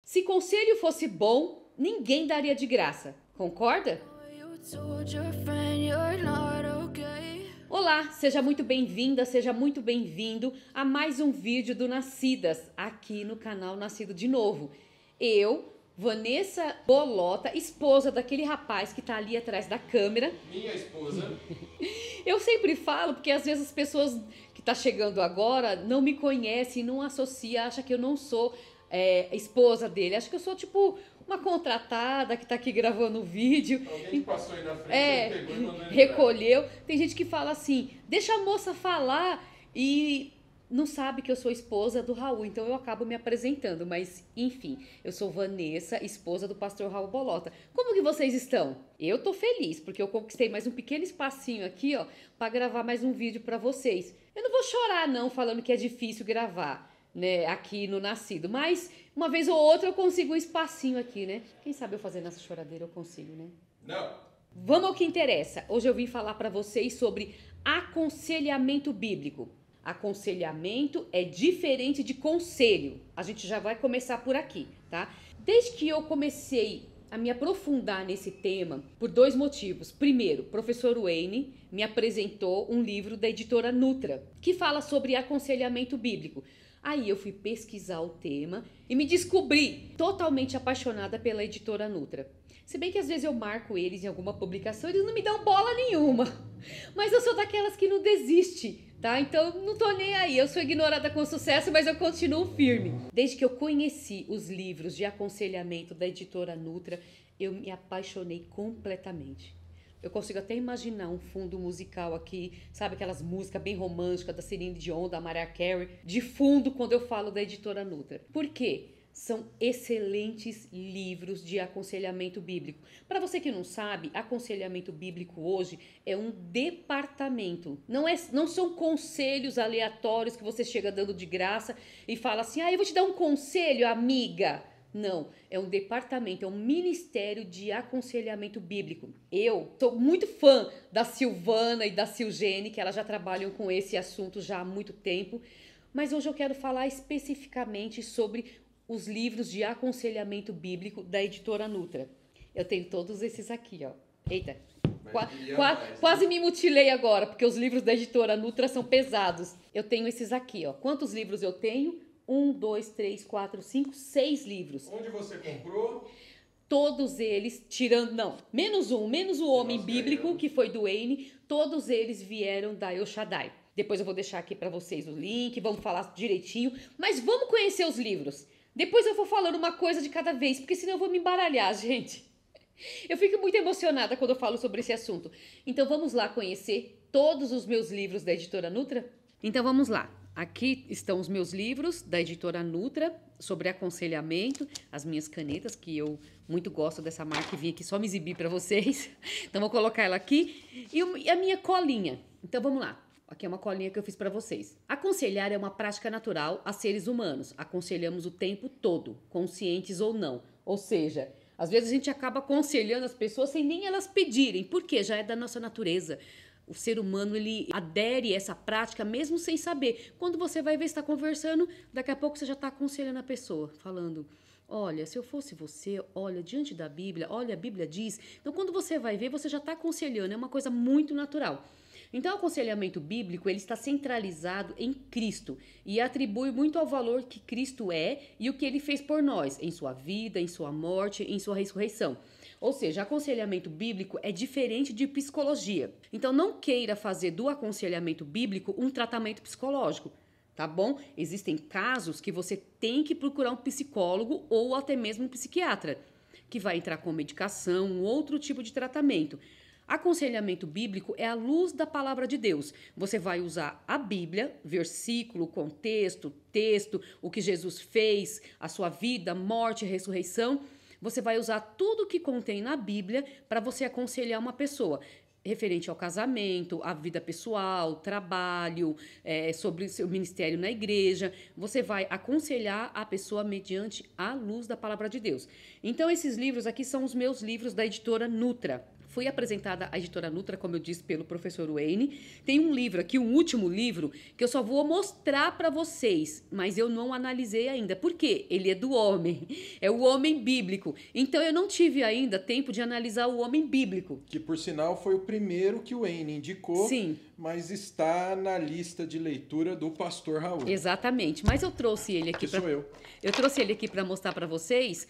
Se conselho fosse bom, ninguém daria de graça. Concorda? Olá, seja muito bem-vinda, seja muito bem-vindo a mais um vídeo do Nascidas, aqui no canal Nascido de Novo. Eu, Vanessa Bolota, esposa daquele rapaz que tá ali atrás da câmera. Minha esposa. Eu sempre falo, porque às vezes as pessoas que tá chegando agora não me conhecem, não associam, acham que eu não sou esposa dele. Acho que eu sou tipo uma contratada que tá aqui gravando o vídeo. Alguém que passou aí na frente, ele pegou e mandou entrar. Recolheu. Tem gente que fala assim, deixa a moça falar e não sabe que eu sou esposa do Raul, então eu acabo me apresentando, mas enfim, eu sou Vanessa, esposa do pastor Raul Bolota. Como que vocês estão? Eu tô feliz, porque eu conquistei mais um pequeno espacinho aqui, ó, pra gravar mais um vídeo pra vocês. Eu não vou chorar não, falando que é difícil gravar, né, aqui no Nascido, mas uma vez ou outra eu consigo um espacinho aqui, né? Quem sabe eu fazendo essa choradeira eu consigo, né? Não. Vamos ao que interessa. Hoje eu vim falar pra vocês sobre aconselhamento bíblico. Aconselhamento é diferente de conselho. A gente já vai começar por aqui, tá? Desde que eu comecei a me aprofundar nesse tema, por dois motivos. Primeiro, o professor Wayne me apresentou um livro da editora Nutra, que fala sobre aconselhamento bíblico. Aí eu fui pesquisar o tema e me descobri totalmente apaixonada pela editora Nutra. Se bem que às vezes eu marco eles em alguma publicação, eles não me dão bola nenhuma. Mas eu sou daquelas que não desiste, tá? Então não tô nem aí. Eu sou ignorada com sucesso, mas eu continuo firme. Desde que eu conheci os livros de aconselhamento da editora Nutra, eu me apaixonei completamente. Eu consigo até imaginar um fundo musical aqui, sabe, aquelas músicas bem românticas da Celine Dion, da Mariah Carey, de fundo quando eu falo da editora Nutra. Por quê? São excelentes livros de aconselhamento bíblico. Para você que não sabe, aconselhamento bíblico hoje é um departamento. Não são conselhos aleatórios que você chega dando de graça e fala assim, eu vou te dar um conselho, amiga. Não, é um departamento, é um ministério de aconselhamento bíblico. Eu sou muito fã da Silvana e da Silgene, que elas já trabalham com esse assunto já há muito tempo. Mas hoje eu quero falar especificamente sobre os livros de aconselhamento bíblico da editora Nutra. Eu tenho todos esses aqui, ó. Eita, quase me mutilei agora, porque os livros da editora Nutra são pesados. Eu tenho esses aqui, ó. Quantos livros eu tenho? 1, 2, 3, 4, 5, 6 livros. Onde você comprou? Todos eles, menos o Homem Bíblico, que foi do Wayne, todos eles vieram da El Shaddai. Depois eu vou deixar aqui pra vocês o link, vamos falar direitinho, mas vamos conhecer os livros. Depois eu vou falando uma coisa de cada vez, porque senão eu vou me embaralhar, gente. Eu fico muito emocionada quando eu falo sobre esse assunto. Então vamos lá conhecer todos os meus livros da editora Nutra? Então vamos lá. Aqui estão os meus livros da editora Nutra sobre aconselhamento, as minhas canetas, que eu muito gosto dessa marca e vim aqui só me exibir para vocês. Então vou colocar ela aqui. E a minha colinha. Então vamos lá. Aqui é uma colinha que eu fiz para vocês. Aconselhar é uma prática natural a seres humanos. Aconselhamos o tempo todo, conscientes ou não. Ou seja, às vezes a gente acaba aconselhando as pessoas sem nem elas pedirem, porque já é da nossa natureza. O ser humano, ele adere a essa prática mesmo sem saber. Quando você vai ver, está conversando, daqui a pouco você já está aconselhando a pessoa, falando, olha, se eu fosse você, olha, diante da Bíblia, olha, a Bíblia diz. Então, quando você vai ver, você já está aconselhando, é uma coisa muito natural. Então, o aconselhamento bíblico, ele está centralizado em Cristo e atribui muito ao valor que Cristo é e o que ele fez por nós, em sua vida, em sua morte, em sua ressurreição. Ou seja, aconselhamento bíblico é diferente de psicologia. Então, não queira fazer do aconselhamento bíblico um tratamento psicológico, tá bom? Existem casos que você tem que procurar um psicólogo ou até mesmo um psiquiatra, que vai entrar com medicação, um outro tipo de tratamento. Aconselhamento bíblico é a luz da palavra de Deus. Você vai usar a Bíblia, versículo, contexto, texto, o que Jesus fez, a sua vida, morte, ressurreição. Você vai usar tudo que contém na Bíblia para você aconselhar uma pessoa, referente ao casamento, à vida pessoal, trabalho, sobre o seu ministério na igreja. Você vai aconselhar a pessoa mediante a luz da palavra de Deus. Então, esses livros aqui são os meus livros da editora Nutra. Foi apresentada à editora Nutra, como eu disse, pelo professor Wayne. Tem um livro aqui, um último livro, que eu só vou mostrar para vocês, mas eu não analisei ainda. Por quê? Ele é do homem, é o homem bíblico. Então eu não tive ainda tempo de analisar o homem bíblico. Que, por sinal, foi o primeiro que o Wayne indicou. Sim. Mas está na lista de leitura do pastor Raul. Exatamente, mas eu trouxe ele aqui para... sou eu. Eu trouxe ele aqui para mostrar para vocês...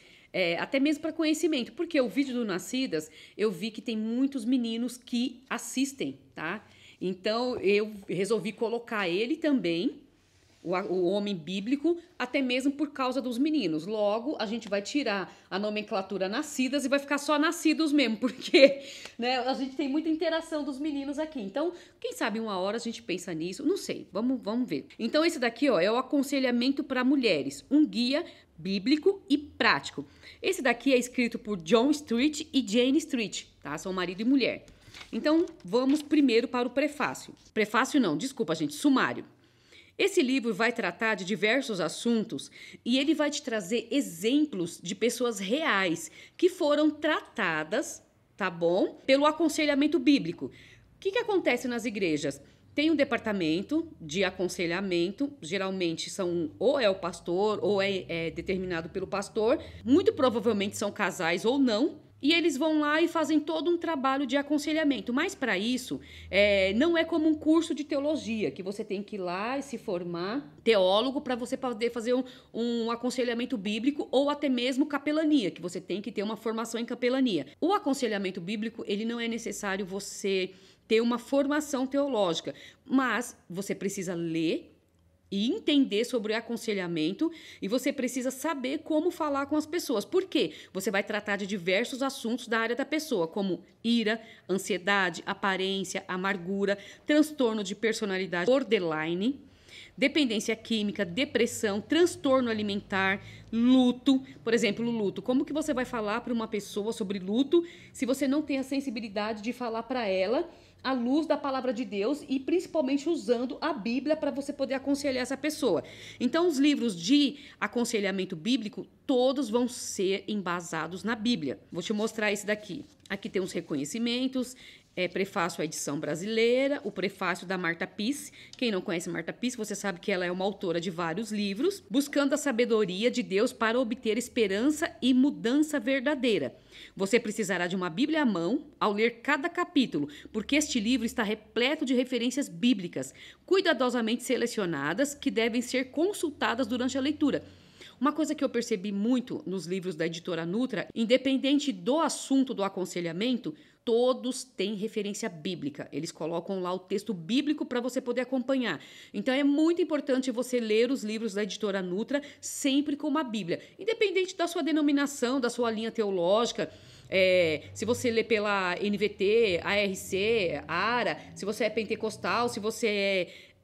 até mesmo para conhecimento, porque o vídeo do Nascidas, eu vi que tem muitos meninos que assistem, tá? Então, eu resolvi colocar ele também, o homem bíblico, até mesmo por causa dos meninos. Logo, a gente vai tirar a nomenclatura Nascidas e vai ficar só Nascidos mesmo, porque né, a gente tem muita interação dos meninos aqui. Então, quem sabe uma hora a gente pensa nisso, não sei, vamos ver. Então, esse daqui ó, é o aconselhamento para mulheres, um guia bíblico e prático. Esse daqui é escrito por John Street e Jane Street, tá? São marido e mulher. Então, vamos primeiro para o prefácio. Prefácio não, desculpa, gente, sumário. Esse livro vai tratar de diversos assuntos e ele vai te trazer exemplos de pessoas reais que foram tratadas, tá bom? Pelo aconselhamento bíblico. O que acontece nas igrejas? Tem um departamento de aconselhamento, geralmente ou é o pastor ou é determinado pelo pastor, muito provavelmente são casais ou não, e eles vão lá e fazem todo um trabalho de aconselhamento. Mas para isso, não é como um curso de teologia, que você tem que ir lá e se formar teólogo para você poder fazer um aconselhamento bíblico, ou até mesmo capelania, que você tem que ter uma formação em capelania. O aconselhamento bíblico, ele não é necessário você ter uma formação teológica, mas você precisa ler e entender sobre o aconselhamento e você precisa saber como falar com as pessoas. Por quê? Você vai tratar de diversos assuntos da área da pessoa, como ira, ansiedade, aparência, amargura, transtorno de personalidade borderline, dependência química, depressão, transtorno alimentar, luto. Por exemplo, o luto. Como que você vai falar para uma pessoa sobre luto se você não tem a sensibilidade de falar para ela à luz da palavra de Deus e principalmente usando a Bíblia para você poder aconselhar essa pessoa? Então, os livros de aconselhamento bíblico, todos vão ser embasados na Bíblia. Vou te mostrar esse daqui. Aqui tem os reconhecimentos, prefácio à edição brasileira, o prefácio da Marta Peace. Quem não conhece Marta Peace, você sabe que ela é uma autora de vários livros, buscando a sabedoria de Deus para obter esperança e mudança verdadeira. Você precisará de uma Bíblia à mão ao ler cada capítulo, porque este livro está repleto de referências bíblicas, cuidadosamente selecionadas, que devem ser consultadas durante a leitura. Uma coisa que eu percebi muito nos livros da editora Nutra, independente do assunto do aconselhamento, todos têm referência bíblica. Eles colocam lá o texto bíblico para você poder acompanhar. Então, é muito importante você ler os livros da editora Nutra sempre com uma Bíblia. Independente da sua denominação, da sua linha teológica, se você lê pela NVT, ARC, ARA, se você é pentecostal, se você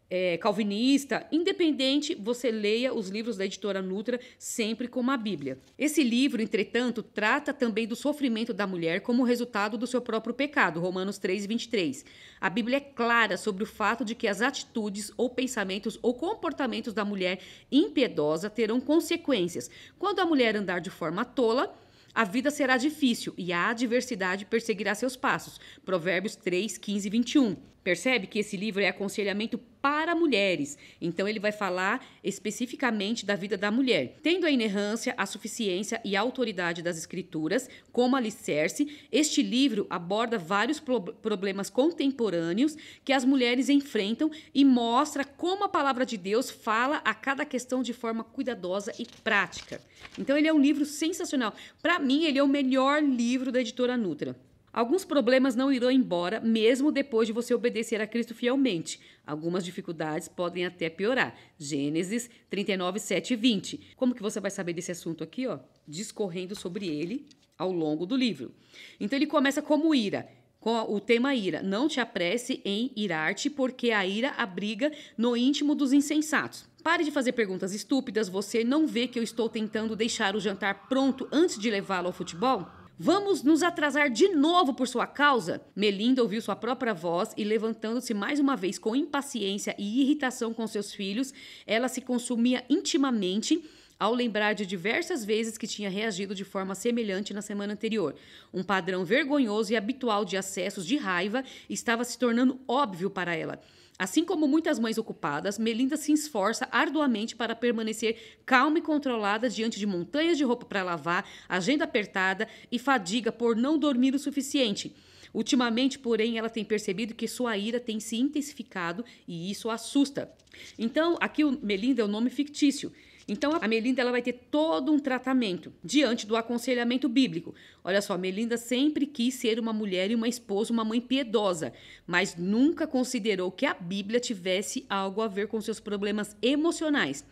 é calvinista, independente, você leia os livros da editora Nutra sempre com uma Bíblia. Esse livro, entretanto, trata também do sofrimento da mulher como resultado do seu próprio pecado, Romanos 3:23. A Bíblia é clara sobre o fato de que as atitudes ou pensamentos ou comportamentos da mulher impiedosa terão consequências. Quando a mulher andar de forma tola, a vida será difícil e a adversidade perseguirá seus passos. Provérbios 3, 15 e 21. Percebe que esse livro é aconselhamento para mulheres. Então, ele vai falar especificamente da vida da mulher. Tendo a inerrância, a suficiência e a autoridade das Escrituras como alicerce, este livro aborda vários problemas contemporâneos que as mulheres enfrentam e mostra como a palavra de Deus fala a cada questão de forma cuidadosa e prática. Então, ele é um livro sensacional. Para mim, ele é o melhor livro da editora Nutra. Alguns problemas não irão embora, mesmo depois de você obedecer a Cristo fielmente. Algumas dificuldades podem até piorar. Gênesis 39, 7 e 20. Como que você vai saber desse assunto aqui, ó? Discorrendo sobre ele ao longo do livro. Então, ele começa como ira, com o tema ira. Não te apresse em irar-te, porque a ira abriga no íntimo dos insensatos. Pare de fazer perguntas estúpidas. Você não vê que eu estou tentando deixar o jantar pronto antes de levá-lo ao futebol? Vamos nos atrasar de novo por sua causa? Melinda ouviu sua própria voz e, levantando-se mais uma vez com impaciência e irritação com seus filhos, ela se consumia intimamente ao lembrar de diversas vezes que tinha reagido de forma semelhante na semana anterior. Um padrão vergonhoso e habitual de acessos de raiva estava se tornando óbvio para ela. Assim como muitas mães ocupadas, Melinda se esforça arduamente para permanecer calma e controlada diante de montanhas de roupa para lavar, agenda apertada e fadiga por não dormir o suficiente. Ultimamente, porém, ela tem percebido que sua ira tem se intensificado e isso a assusta. Então, aqui o Melinda é o nome fictício. Então, a Melinda ela vai ter todo um tratamento diante do aconselhamento bíblico. Olha só, Melinda sempre quis ser uma mulher e uma esposa, uma mãe piedosa, mas nunca considerou que a Bíblia tivesse algo a ver com seus problemas emocionais.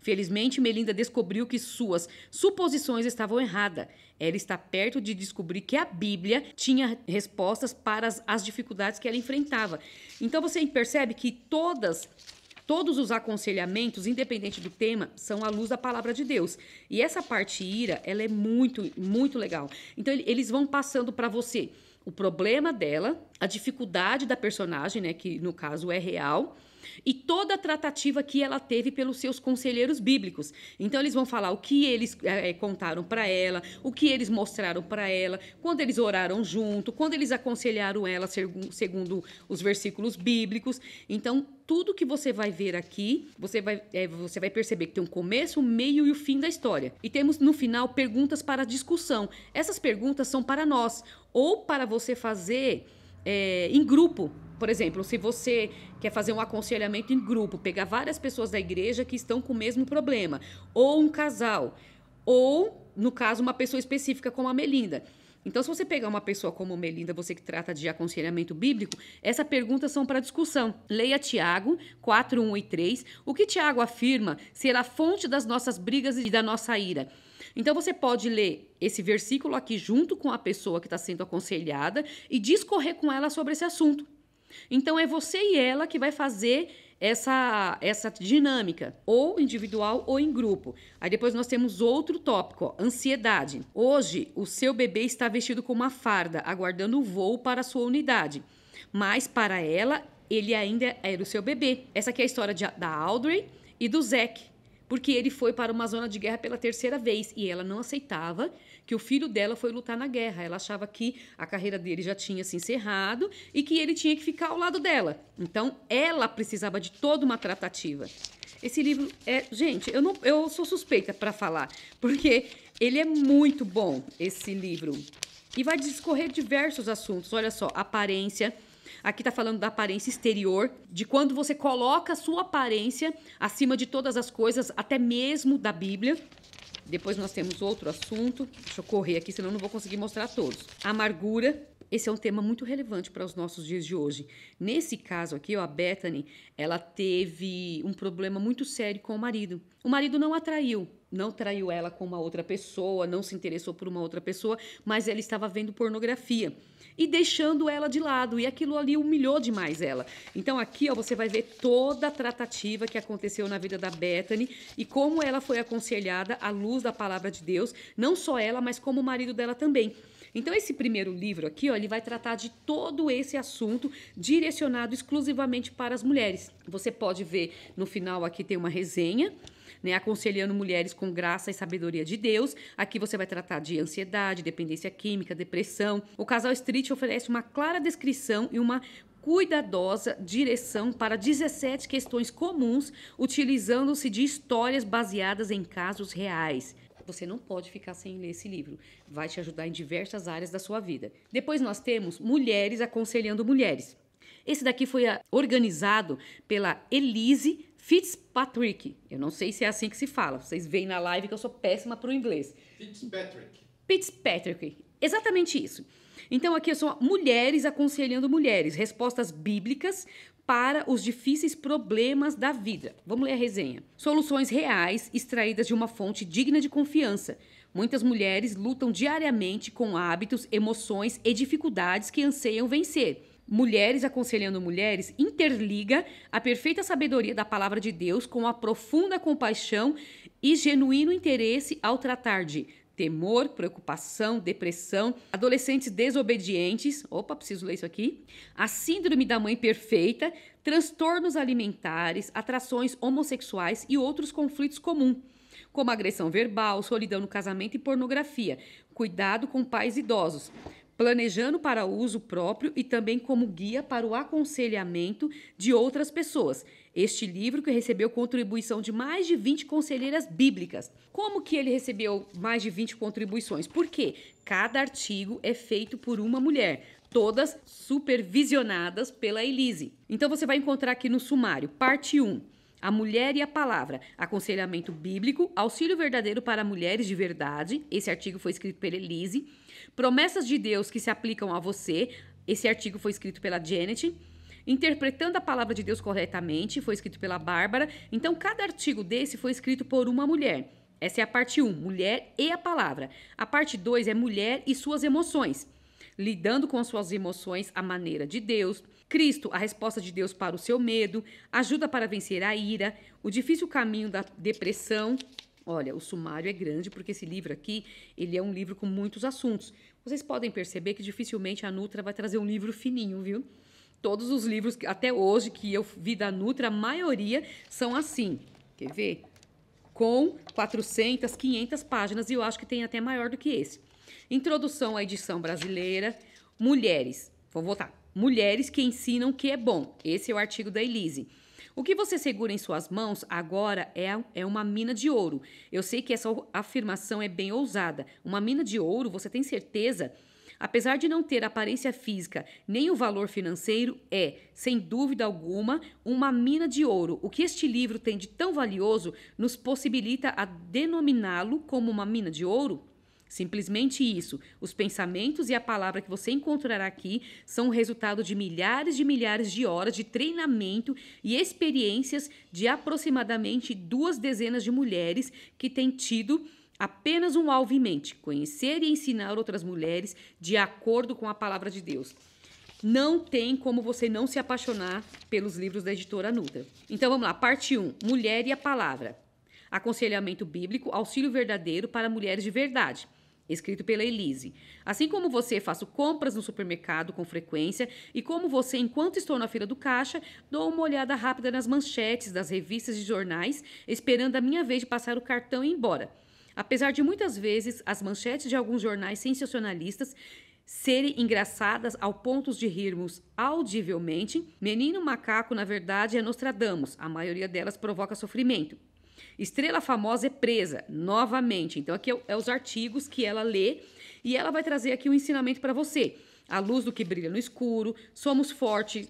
Felizmente, Melinda descobriu que suas suposições estavam erradas. Ela está perto de descobrir que a Bíblia tinha respostas para as dificuldades que ela enfrentava. Então, você percebe que todos os aconselhamentos, independente do tema, são à luz da palavra de Deus. E essa parte ira, ela é muito, muito legal. Então, eles vão passando para você o problema dela, a dificuldade da personagem, né, que no caso é real, e toda a tratativa que ela teve pelos seus conselheiros bíblicos. Então, eles vão falar o que eles contaram para ela, o que eles mostraram para ela, quando eles oraram junto, quando eles aconselharam ela segundo os versículos bíblicos. Então, tudo que você vai ver aqui, você vai perceber que tem um começo, um meio e o fim da história. E temos, no final, perguntas para discussão. Essas perguntas são para nós, ou para você fazer em grupo. Por exemplo, se você quer fazer um aconselhamento em grupo, pegar várias pessoas da igreja que estão com o mesmo problema, ou um casal, ou, no caso, uma pessoa específica como a Melinda. Então, se você pegar uma pessoa como Melinda, você que trata de aconselhamento bíblico, essas perguntas são para discussão. Leia Tiago 4, 1 e 3. O que Tiago afirma ser a fonte das nossas brigas e da nossa ira. Então, você pode ler esse versículo aqui junto com a pessoa que está sendo aconselhada e discorrer com ela sobre esse assunto. Então, é você e ela que vai fazer essa dinâmica, ou individual ou em grupo. Aí depois nós temos outro tópico, ó, ansiedade. Hoje, o seu bebê está vestido com uma farda, aguardando o voo para a sua unidade. Mas, para ela, ele ainda era o seu bebê. Essa aqui é a história da Audrey e do Zack, porque ele foi para uma zona de guerra pela 3ª vez e ela não aceitava que o filho dela foi lutar na guerra. Ela achava que a carreira dele já tinha se encerrado e que ele tinha que ficar ao lado dela. Então, ela precisava de toda uma tratativa. Esse livro Gente, eu sou suspeita para falar, porque ele é muito bom, esse livro. E vai discorrer diversos assuntos. Olha só, aparência. Aqui está falando da aparência exterior, de quando você coloca a sua aparência acima de todas as coisas, até mesmo da Bíblia. Depois nós temos outro assunto. Deixa eu correr aqui, senão não vou conseguir mostrar todos. Amargura. Esse é um tema muito relevante para os nossos dias de hoje. Nesse caso aqui, ó, a Bethany, ela teve um problema muito sério com o marido. O marido não traiu ela com uma outra pessoa, não se interessou por uma outra pessoa, mas ela estava vendo pornografia e deixando ela de lado, e aquilo ali humilhou demais ela. Então aqui, ó, você vai ver toda a tratativa que aconteceu na vida da Bethany e como ela foi aconselhada à luz da palavra de Deus, não só ela, mas como o marido dela também. Então, esse primeiro livro aqui, ó, ele vai tratar de todo esse assunto direcionado exclusivamente para as mulheres. Você pode ver no final aqui tem uma resenha, né, aconselhando mulheres com graça e sabedoria de Deus. Aqui você vai tratar de ansiedade, dependência química, depressão. O Casal Street oferece uma clara descrição e uma cuidadosa direção para 17 questões comuns, utilizando-se de histórias baseadas em casos reais. Você não pode ficar sem ler esse livro. Vai te ajudar em diversas áreas da sua vida. Depois nós temos Mulheres Aconselhando Mulheres. Esse daqui foi organizado pela Elise Fitzpatrick. Eu não sei se é assim que se fala. Vocês veem na live que eu sou péssima para o inglês. Fitzpatrick. Exatamente isso. Então aqui são Mulheres Aconselhando Mulheres. Respostas bíblicas para os difíceis problemas da vida. Vamos ler a resenha. Soluções reais extraídas de uma fonte digna de confiança. Muitas mulheres lutam diariamente com hábitos, emoções e dificuldades que anseiam vencer. Mulheres Aconselhando Mulheres interliga a perfeita sabedoria da palavra de Deus com a profunda compaixão e genuíno interesse ao tratar de temor, preocupação, depressão, adolescentes desobedientes, preciso ler isso aqui, a síndrome da mãe perfeita, transtornos alimentares, atrações homossexuais e outros conflitos comuns. como agressão verbal, solidão no casamento e pornografia. Cuidado com pais idosos, planejando para uso próprio e também como guia para o aconselhamento de outras pessoas. Este livro que recebeu contribuição de mais de 20 conselheiras bíblicas. Como que ele recebeu mais de 20 contribuições? Porque cada artigo é feito por uma mulher, todas supervisionadas pela Elise. Então você vai encontrar aqui no sumário, parte 1. A mulher e a palavra, aconselhamento bíblico, auxílio verdadeiro para mulheres de verdade. Esse artigo foi escrito pela Elise. Promessas de Deus que se aplicam a você. Esse artigo foi escrito pela Janet. Interpretando a palavra de Deus corretamente, foi escrito pela Bárbara. Então, cada artigo desse foi escrito por uma mulher. Essa é a parte 1, mulher e a palavra. A parte 2 é mulher e suas emoções. Lidando com as suas emoções à maneira de Deus. Cristo, a resposta de Deus para o seu medo. Ajuda para vencer a ira. O difícil caminho da depressão. Olha, o sumário é grande porque esse livro aqui, ele é um livro com muitos assuntos. Vocês podem perceber que dificilmente a Nutra vai trazer um livro fininho, viu? Todos os livros, até hoje, que eu vi da Nutra, a maioria são assim. Quer ver? Com 400, 500 páginas, e eu acho que tem até maior do que esse. Introdução à edição brasileira. Mulheres. Vamos voltar. Mulheres que ensinam que é bom. Esse é o artigo da Elise. O que você segura em suas mãos agora é uma mina de ouro. Eu sei que essa afirmação é bem ousada. Uma mina de ouro, você tem certeza? Apesar de não ter aparência física nem o valor financeiro, é, sem dúvida alguma, uma mina de ouro. O que este livro tem de tão valioso nos possibilita a denominá-lo como uma mina de ouro? Simplesmente isso. Os pensamentos e a palavra que você encontrará aqui são o resultado de milhares de horas de treinamento e experiências de aproximadamente 2 dezenas de mulheres que têm tido apenas um alvo em mente: conhecer e ensinar outras mulheres de acordo com a palavra de Deus. Não tem como você não se apaixonar pelos livros da editora Nutra. Então vamos lá, parte 1, mulher e a palavra. Aconselhamento bíblico, auxílio verdadeiro para mulheres de verdade. Escrito pela Elise. Assim como você, faço compras no supermercado com frequência e como você, enquanto estou na fila do caixa, dou uma olhada rápida nas manchetes das revistas e jornais, esperando a minha vez de passar o cartão e ir embora. Apesar de muitas vezes as manchetes de alguns jornais sensacionalistas serem engraçadas ao ponto de rirmos audivelmente, Menino Macaco, na verdade, é Nostradamus. A maioria delas provoca sofrimento. Estrela famosa é presa, novamente. Então, aqui é os artigos que ela lê e ela vai trazer aqui um ensinamento para você. A luz do que brilha no escuro, somos fortes,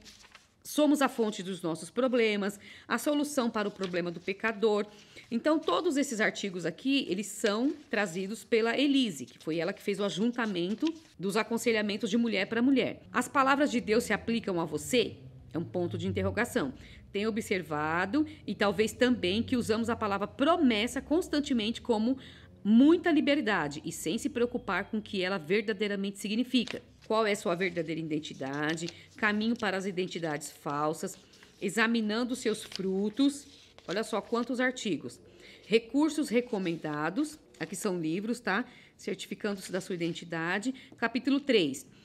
somos a fonte dos nossos problemas, a solução para o problema do pecador. Então, todos esses artigos aqui, eles são trazidos pela Elise, que foi ela que fez o ajuntamento dos aconselhamentos de mulher para mulher. As palavras de Deus se aplicam a você? É um ponto de interrogação. Tenho observado e talvez também que usamos a palavra promessa constantemente como muita liberdade e sem se preocupar com o que ela verdadeiramente significa. Qual é sua verdadeira identidade? Caminho para as identidades falsas. Examinando seus frutos. Olha só quantos artigos. Recursos recomendados. Aqui são livros, tá? Certificando-se da sua identidade. Capítulo 3.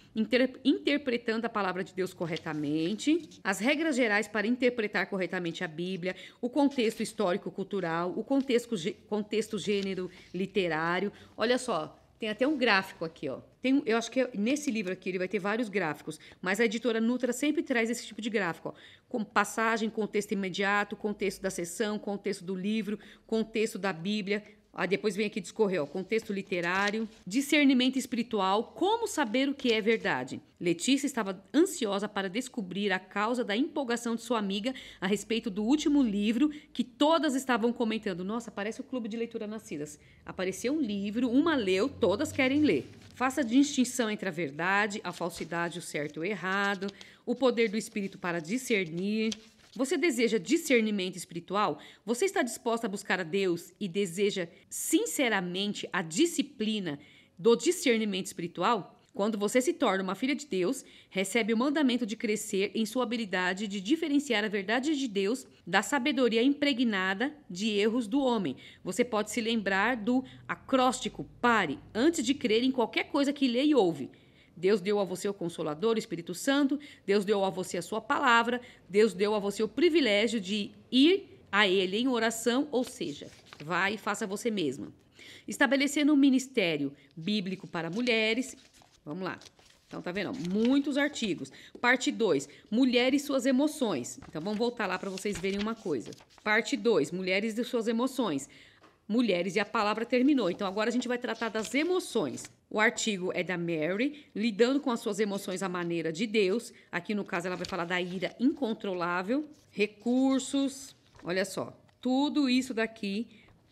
Interpretando a palavra de Deus corretamente, as regras gerais para interpretar corretamente a Bíblia, o contexto histórico-cultural, o contexto gênero literário. Olha só, tem até um gráfico aqui, ó. Eu acho que nesse livro aqui ele vai ter vários gráficos, mas a editora Nutra sempre traz esse tipo de gráfico, ó, com passagem, contexto imediato, contexto da sessão, contexto do livro, contexto da Bíblia. Depois vem aqui discorrer, ó, contexto literário, discernimento espiritual, como saber o que é verdade. Letícia estava ansiosa para descobrir a causa da empolgação de sua amiga a respeito do último livro que todas estavam comentando. Nossa, parece o Clube de Leitura Nascidas. Apareceu um livro, uma leu, todas querem ler. Faça distinção entre a verdade, a falsidade, o certo e o errado, o poder do Espírito para discernir. Você deseja discernimento espiritual? Você está disposta a buscar a Deus e deseja sinceramente a disciplina do discernimento espiritual? Quando você se torna uma filha de Deus, recebe o mandamento de crescer em sua habilidade de diferenciar a verdade de Deus da sabedoria impregnada de erros do homem. Você pode se lembrar do acróstico: pare antes de crer em qualquer coisa que lê e ouve. Deus deu a você o Consolador, o Espírito Santo. Deus deu a você a sua palavra. Deus deu a você o privilégio de ir a Ele em oração, ou seja, Vai e faça você mesma. Estabelecendo um ministério bíblico para mulheres. Vamos lá. Então, tá vendo? Muitos artigos. Parte 2, mulheres e suas emoções. Então, vamos voltar lá para vocês verem uma coisa. Parte 2, mulheres e suas emoções. Mulheres, e a palavra terminou. Então, agora a gente vai tratar das emoções. O artigo é da Mary, lidando com as suas emoções à maneira de Deus. Aqui, no caso, ela vai falar da ira incontrolável. Recursos. Olha só. Tudo isso daqui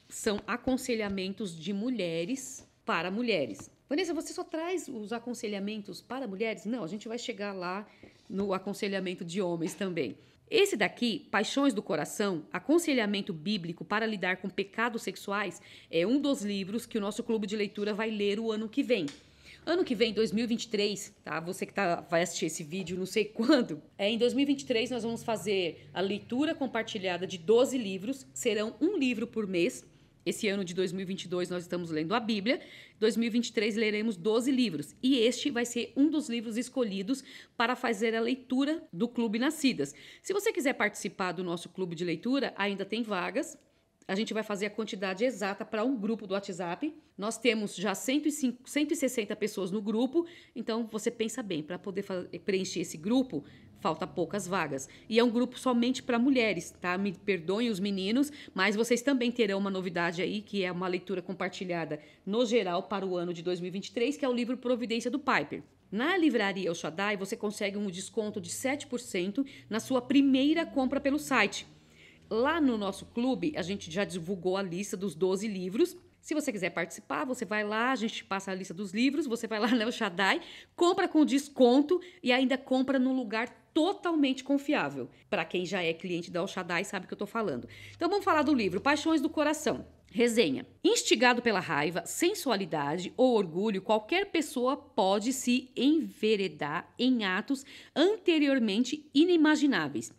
são aconselhamentos de mulheres para mulheres. Vanessa, você só traz os aconselhamentos para mulheres? Não, a gente vai chegar lá no aconselhamento de homens também. Esse daqui, Paixões do Coração, Aconselhamento Bíblico para Lidar com Pecados Sexuais, é um dos livros que o nosso clube de leitura vai ler o ano que vem. Ano que vem, 2023, tá? Você que vai assistir esse vídeo não sei quando. Em 2023 nós vamos fazer a leitura compartilhada de 12 livros, serão um livro por mês. Esse ano de 2022 nós estamos lendo a Bíblia, 2023 leremos 12 livros e este vai ser um dos livros escolhidos para fazer a leitura do Clube Nascidas. Se você quiser participar do nosso clube de leitura, ainda tem vagas. A gente vai fazer a quantidade exata para um grupo do WhatsApp. Nós temos já 160 pessoas no grupo, então você pensa bem, para poder preencher esse grupo, falta poucas vagas. E é um grupo somente para mulheres, tá? Me perdoem os meninos, mas vocês também terão uma novidade aí, que é uma leitura compartilhada no geral para o ano de 2023, que é o livro Providência do Piper. Na livraria El Shaddai, você consegue um desconto de 7% na sua primeira compra pelo site. Lá no nosso clube, a gente já divulgou a lista dos 12 livros. Se você quiser participar, você vai lá, a gente passa a lista dos livros, você vai lá no El Shaddai, compra com desconto e ainda compra num lugar totalmente confiável. Para quem já é cliente da El Shaddai sabe o que eu estou falando. Então vamos falar do livro Paixões do Coração. Resenha. Instigado pela raiva, sensualidade ou orgulho, qualquer pessoa pode se enveredar em atos anteriormente inimagináveis.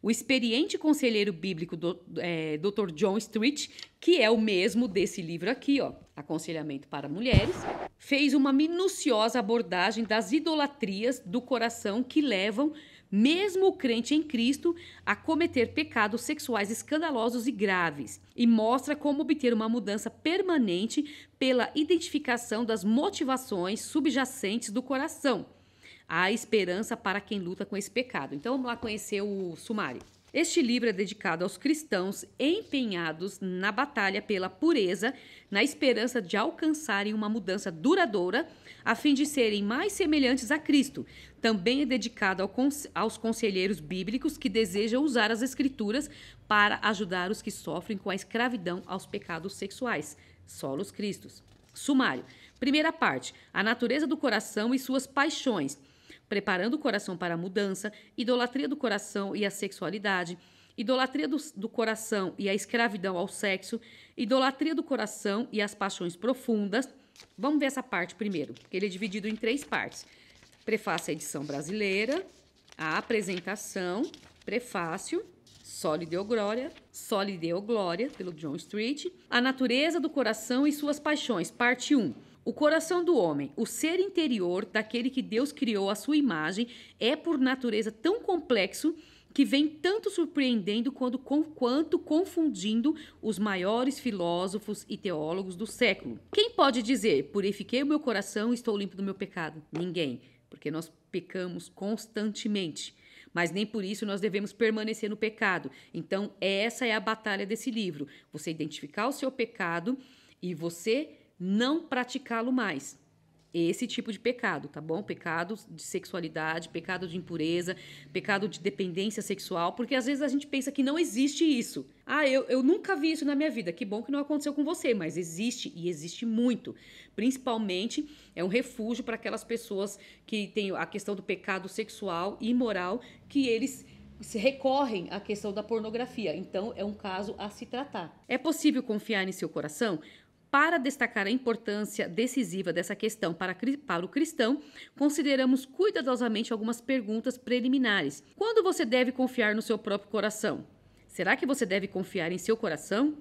O experiente conselheiro bíblico Dr. John Street, que é o mesmo desse livro aqui, ó, Aconselhamento para Mulheres, fez uma minuciosa abordagem das idolatrias do coração que levam, mesmo o crente em Cristo, a cometer pecados sexuais escandalosos e graves, e mostra como obter uma mudança permanente pela identificação das motivações subjacentes do coração. Há esperança para quem luta com esse pecado. Então vamos lá conhecer o sumário. Este livro é dedicado aos cristãos empenhados na batalha pela pureza, na esperança de alcançarem uma mudança duradoura, a fim de serem mais semelhantes a Cristo. Também é dedicado aos conselheiros bíblicos que desejam usar as Escrituras para ajudar os que sofrem com a escravidão aos pecados sexuais. Solos Cristos. Sumário. Primeira parte. A natureza do coração e suas paixões. Preparando o coração para a mudança, idolatria do coração e a sexualidade, idolatria do coração e a escravidão ao sexo, idolatria do coração e as paixões profundas. Vamos ver essa parte primeiro, porque ele é dividido em 3 partes. Prefácio à edição brasileira, a apresentação, prefácio, Soli Deo Glória, pelo John Street, a natureza do coração e suas paixões, parte 1. O coração do homem, o ser interior daquele que Deus criou à sua imagem, é por natureza tão complexo que vem tanto surpreendendo quanto confundindo os maiores filósofos e teólogos do século. Quem pode dizer, purifiquei o meu coração e estou limpo do meu pecado? Ninguém, porque nós pecamos constantemente. Mas nem por isso nós devemos permanecer no pecado. Então, essa é a batalha desse livro. Você identificar o seu pecado e você não praticá-lo mais. Esse tipo de pecado, tá bom? Pecado de sexualidade, pecado de impureza, pecado de dependência sexual, porque às vezes a gente pensa que não existe isso. Eu nunca vi isso na minha vida. Que bom que não aconteceu com você, mas existe e existe muito. Principalmente é um refúgio para aquelas pessoas que têm a questão do pecado sexual e imoral, que eles se recorrem à questão da pornografia. Então é um caso a se tratar. É possível confiar em seu coração? Para destacar a importância decisiva dessa questão para o cristão, consideramos cuidadosamente algumas perguntas preliminares. Quando você deve confiar no seu próprio coração? Será que você deve confiar em seu coração?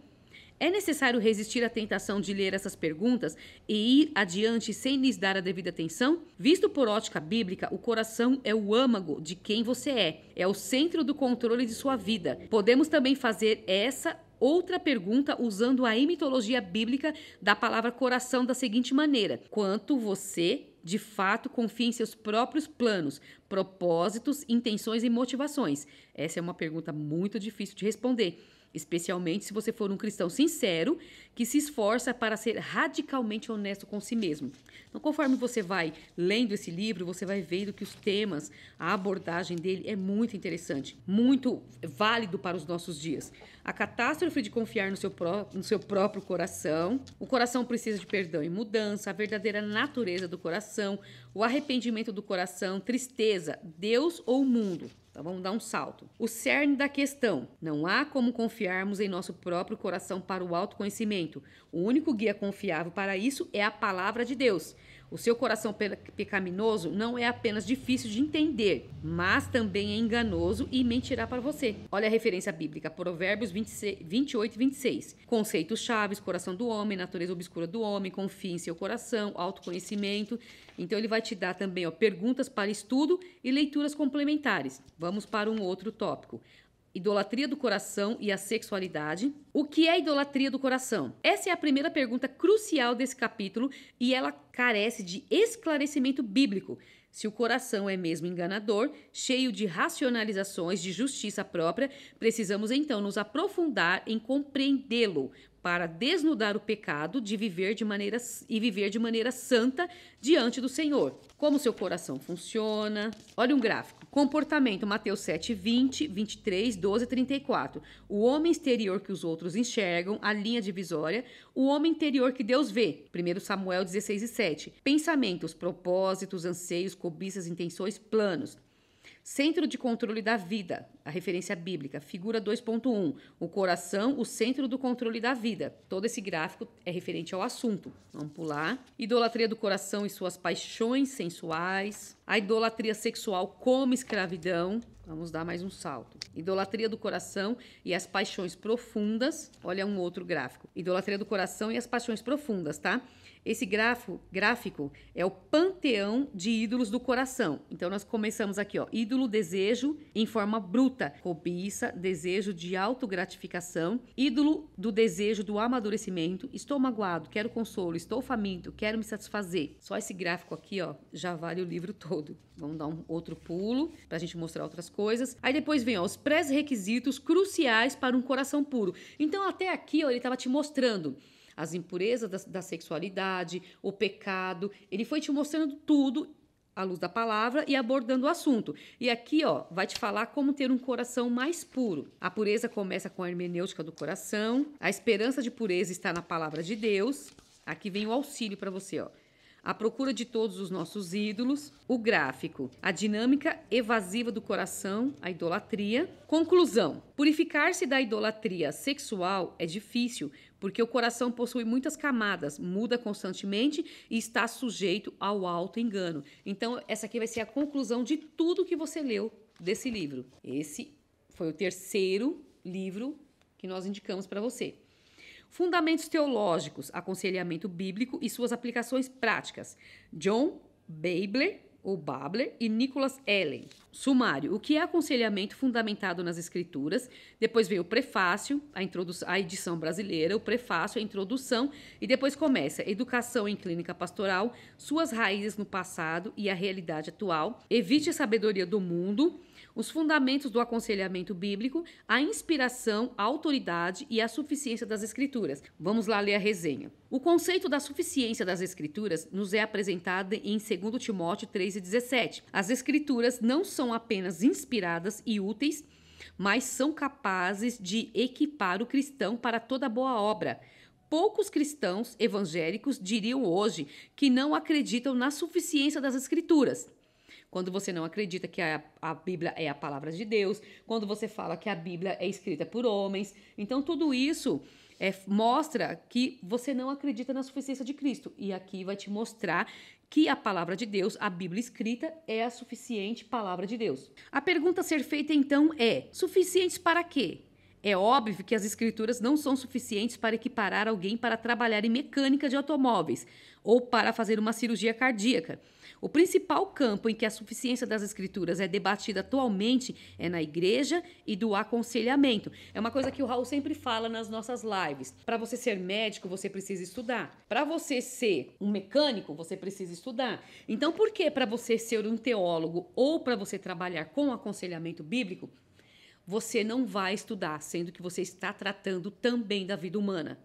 É necessário resistir à tentação de ler essas perguntas e ir adiante sem lhes dar a devida atenção? Visto por ótica bíblica, o coração é o âmago de quem você é o centro do controle de sua vida. Podemos também fazer essa outra pergunta usando a etimologia bíblica da palavra coração da seguinte maneira: quanto você de fato confia em seus próprios planos, propósitos, intenções e motivações? Essa é uma pergunta muito difícil de responder, especialmente se você for um cristão sincero que se esforça para ser radicalmente honesto com si mesmo. Então, conforme você vai lendo esse livro, você vai vendo que os temas, a abordagem dele é muito interessante, muito válido para os nossos dias. A catástrofe de confiar no seu próprio coração, o coração precisa de perdão e mudança, a verdadeira natureza do coração, o arrependimento do coração, tristeza, Deus ou o mundo. Então, vamos dar um salto. O cerne da questão: não há como confiarmos em nosso próprio coração para o autoconhecimento. O único guia confiável para isso é a palavra de Deus. O seu coração pecaminoso não é apenas difícil de entender, mas também é enganoso e mentirá para você. Olha a referência bíblica, Provérbios 28 e 26. Conceitos chaves: coração do homem, natureza obscura do homem, confie em seu coração, autoconhecimento. Então ele vai te dar também perguntas para estudo e leituras complementares. Vamos para um outro tópico: idolatria do coração e a sexualidade. O que é idolatria do coração? Essa é a primeira pergunta crucial desse capítulo e ela carece de esclarecimento bíblico. Se o coração é mesmo enganador, cheio de racionalizações de justiça própria, precisamos então nos aprofundar em compreendê-lo para desnudar o pecado de viver de maneira santa diante do Senhor. Como seu coração funciona? Olha um gráfico. Comportamento, Mateus 7, 20, 23, 12 e 34. O homem exterior que os outros enxergam, a linha divisória. O homem interior que Deus vê. 1 Samuel 16 e 7. Pensamentos, propósitos, anseios, cobiças, intenções, planos. Centro de controle da vida, a referência bíblica, figura 2.1, o coração, o centro do controle da vida. Todo esse gráfico é referente ao assunto. Vamos pular. Idolatria do coração e suas paixões sensuais. A idolatria sexual como escravidão. Vamos dar mais um salto. Idolatria do coração e as paixões profundas. Olha um outro gráfico. Idolatria do coração e as paixões profundas, tá? Esse gráfico é o panteão de ídolos do coração. Então, nós começamos aqui, ó. Ídolo, desejo em forma bruta. Cobiça, desejo de autogratificação. Ídolo do desejo do amadurecimento. Estou magoado, quero consolo. Estou faminto, quero me satisfazer. Só esse gráfico aqui, ó, já vale o livro todo. Vamos dar um outro pulo pra gente mostrar outras coisas. Aí depois vem, ó, os pré-requisitos cruciais para um coração puro. Então, até aqui, ó, ele estava te mostrando as impurezas da sexualidade, o pecado. Ele foi te mostrando tudo à luz da palavra e abordando o assunto. E aqui, ó, vai te falar como ter um coração mais puro. A pureza começa com a hermenêutica do coração. A esperança de pureza está na palavra de Deus. Aqui vem o auxílio para você, ó. A procura de todos os nossos ídolos, o gráfico, a dinâmica evasiva do coração, a idolatria. Conclusão: purificar-se da idolatria sexual é difícil, porque o coração possui muitas camadas, muda constantemente e está sujeito ao auto-engano. Então, essa aqui vai ser a conclusão de tudo que você leu desse livro. Esse foi o terceiro livro que nós indicamos para você. Fundamentos teológicos, aconselhamento bíblico e suas aplicações práticas. John Babler e Nicholas Allen. Sumário: o que é aconselhamento fundamentado nas escrituras? Depois veio o prefácio, a edição brasileira, o prefácio, a introdução, e depois começa educação em clínica pastoral, suas raízes no passado e a realidade atual, evite a sabedoria do mundo, os fundamentos do aconselhamento bíblico, a inspiração, a autoridade e a suficiência das escrituras. Vamos lá ler a resenha. O conceito da suficiência das escrituras nos é apresentado em 2 Timóteo 3,17. As escrituras não são apenas inspiradas e úteis, mas são capazes de equipar o cristão para toda boa obra. Poucos cristãos evangélicos diriam hoje que não acreditam na suficiência das escrituras. Quando você não acredita que a Bíblia é a palavra de Deus, quando você fala que a Bíblia é escrita por homens. Então, tudo isso mostra que você não acredita na suficiência de Cristo. E aqui vai te mostrar que a palavra de Deus, a Bíblia escrita, é a suficiente palavra de Deus. A pergunta a ser feita, então, é: suficientes para quê? É óbvio que as escrituras não são suficientes para equiparar alguém para trabalhar em mecânica de automóveis ou para fazer uma cirurgia cardíaca. O principal campo em que a suficiência das escrituras é debatida atualmente é na igreja e do aconselhamento. É uma coisa que o Raul sempre fala nas nossas lives. Para você ser médico, você precisa estudar. Para você ser um mecânico, você precisa estudar. Então, por que para você ser um teólogo ou para você trabalhar com aconselhamento bíblico, você não vai estudar, sendo que você está tratando também da vida humana?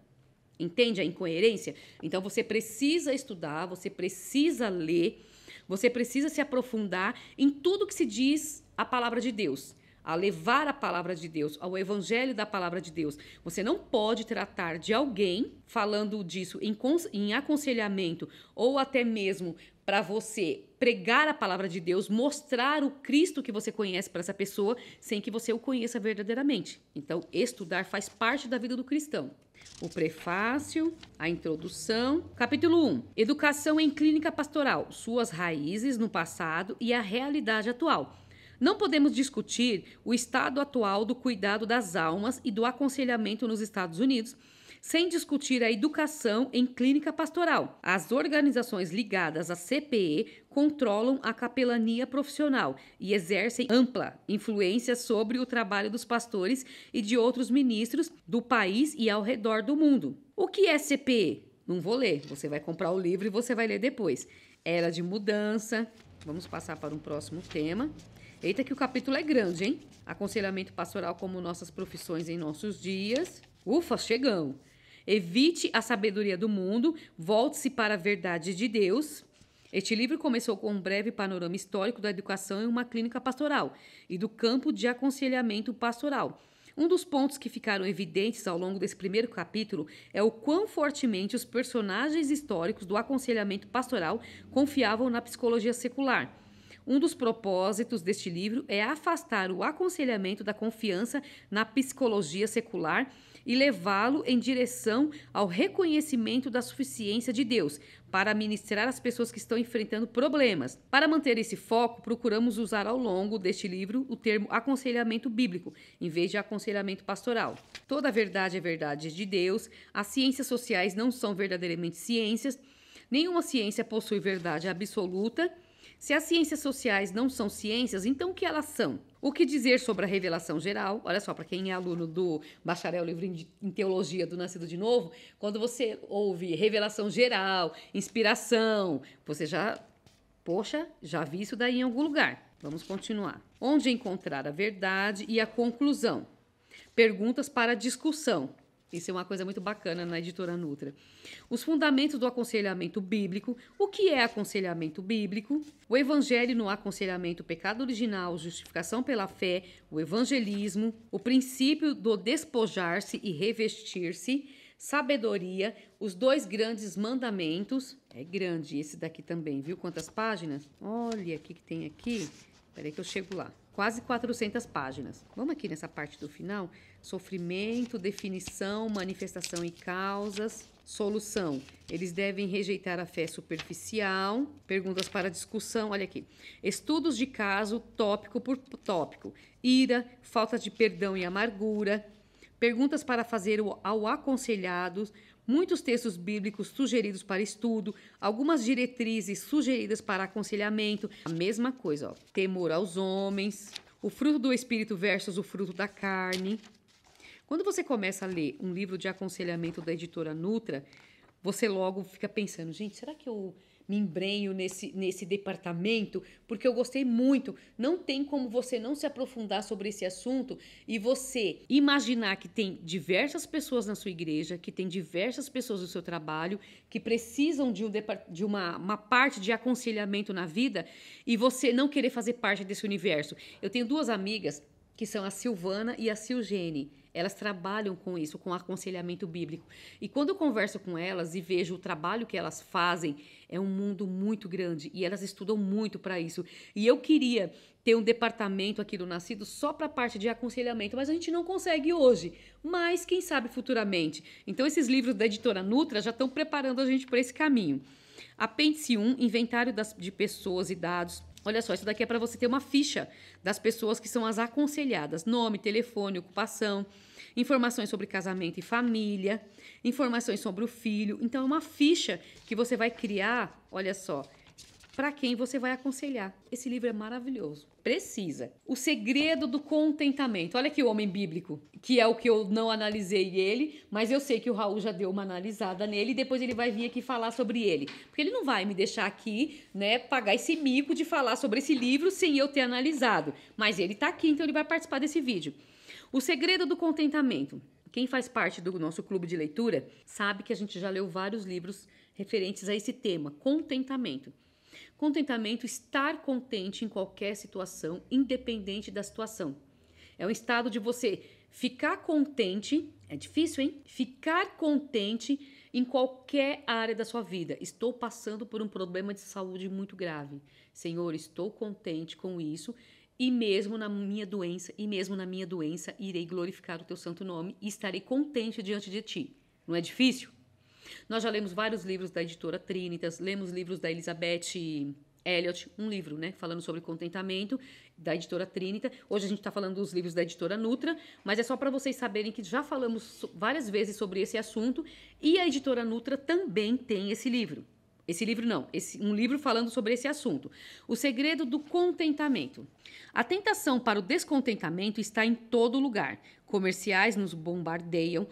Entende a incoerência? Então, você precisa estudar, você precisa ler, você precisa se aprofundar em tudo que se diz a palavra de Deus, a levar a palavra de Deus, ao evangelho da palavra de Deus. Você não pode tratar de alguém falando disso em aconselhamento ou até mesmo para você pregar a palavra de Deus, mostrar o Cristo que você conhece para essa pessoa sem que você o conheça verdadeiramente. Então, estudar faz parte da vida do cristão. O prefácio, a introdução. Capítulo 1. Educação em clínica pastoral, suas raízes no passado e a realidade atual. Não podemos discutir o estado atual do cuidado das almas e do aconselhamento nos Estados Unidos sem discutir a educação em clínica pastoral. As organizações ligadas à CPE controlam a capelania profissional e exercem ampla influência sobre o trabalho dos pastores e de outros ministros do país e ao redor do mundo. O que é CPE? Não vou ler, você vai comprar o livro e você vai ler depois. Era de mudança. Vamos passar para um próximo tema. Eita que o capítulo é grande, hein? Aconselhamento pastoral como nossas profissões em nossos dias. Ufa, chegamos. Evite a sabedoria do mundo, volte-se para a verdade de Deus. Este livro começou com um breve panorama histórico da educação em uma clínica pastoral e do campo de aconselhamento pastoral. Um dos pontos que ficaram evidentes ao longo desse primeiro capítulo é o quão fortemente os personagens históricos do aconselhamento pastoral confiavam na psicologia secular. Um dos propósitos deste livro é afastar o aconselhamento da confiança na psicologia secular e levá-lo em direção ao reconhecimento da suficiência de Deus para ministrar às pessoas que estão enfrentando problemas. Para manter esse foco, procuramos usar ao longo deste livro o termo aconselhamento bíblico, em vez de aconselhamento pastoral. Toda a verdade é verdade de Deus, as ciências sociais não são verdadeiramente ciências, nenhuma ciência possui verdade absoluta. Se as ciências sociais não são ciências, então o que elas são? O que dizer sobre a revelação geral? Olha só, para quem é aluno do bacharel livro em teologia do Nascido de Novo, quando você ouve revelação geral, inspiração, você já vi isso daí em algum lugar. Vamos continuar. Onde encontrar a verdade e a conclusão? Perguntas para discussão. Isso é uma coisa muito bacana na Editora Nutra. Os fundamentos do aconselhamento bíblico. O que é aconselhamento bíblico? O evangelho no aconselhamento, pecado original, justificação pela fé, o evangelismo, o princípio do despojar-se e revestir-se, sabedoria, os 2 grandes mandamentos. É grande esse daqui também, viu? Quantas páginas? Olha o que tem aqui. Espera aí que eu chego lá. Quase 400 páginas. Vamos aqui nessa parte do final. Sofrimento, definição, manifestação e causas. Solução. Eles devem rejeitar a fé superficial. Perguntas para discussão. Olha aqui. Estudos de caso, tópico por tópico. Ira, falta de perdão e amargura. Perguntas para fazer ao aconselhado. Muitos textos bíblicos sugeridos para estudo, algumas diretrizes sugeridas para aconselhamento. A mesma coisa, ó. Temor aos homens, o fruto do Espírito versus o fruto da carne. Quando você começa a ler um livro de aconselhamento da Editora Nutra, você logo fica pensando, gente, será que eu me embrenho nesse departamento? Porque eu gostei muito. Não tem como você não se aprofundar sobre esse assunto e você imaginar que tem diversas pessoas na sua igreja, que tem diversas pessoas no seu trabalho, que precisam de uma parte de aconselhamento na vida e você não querer fazer parte desse universo. Eu tenho 2 amigas que são a Silvana e a Silgene. Elas trabalham com isso, com aconselhamento bíblico. E quando eu converso com elas e vejo o trabalho que elas fazem, é um mundo muito grande e elas estudam muito para isso. E eu queria ter um departamento aqui do Nascido só para a parte de aconselhamento, mas a gente não consegue hoje. Mas quem sabe futuramente. Então esses livros da Editora Nutra já estão preparando a gente para esse caminho. Apêndice 1, inventário de pessoas e dados. Olha só, isso daqui é para você ter uma ficha das pessoas que são as aconselhadas. Nome, telefone, ocupação, informações sobre casamento e família, informações sobre o filho. Então, é uma ficha que você vai criar, olha só, para quem você vai aconselhar. Esse livro é maravilhoso. Precisa. O Segredo do Contentamento. Olha que homem bíblico, que é o que eu não analisei ele, mas eu sei que o Raul já deu uma analisada nele e depois ele vai vir aqui falar sobre ele. Porque ele não vai me deixar aqui, né, pagar esse mico de falar sobre esse livro sem eu ter analisado. Mas ele tá aqui, então ele vai participar desse vídeo. O Segredo do Contentamento. Quem faz parte do nosso clube de leitura sabe que a gente já leu vários livros referentes a esse tema, contentamento. Contentamento, estar contente em qualquer situação, independente da situação. É um estado de você ficar contente, é difícil, hein? Ficar contente em qualquer área da sua vida. Estou passando por um problema de saúde muito grave. Senhor, estou contente com isso e mesmo na minha doença, irei glorificar o teu santo nome e estarei contente diante de ti. Não é difícil? Nós já lemos vários livros da editora Trinitas, lemos livros da Elizabeth Elliot, um livro, né, falando sobre contentamento, da editora Trinita. Hoje a gente está falando dos livros da editora Nutra, mas é só para vocês saberem que já falamos várias vezes sobre esse assunto e a editora Nutra também tem esse livro. Um livro falando sobre esse assunto. O Segredo do Contentamento. A tentação para o descontentamento está em todo lugar. Comerciais nos bombardeiam,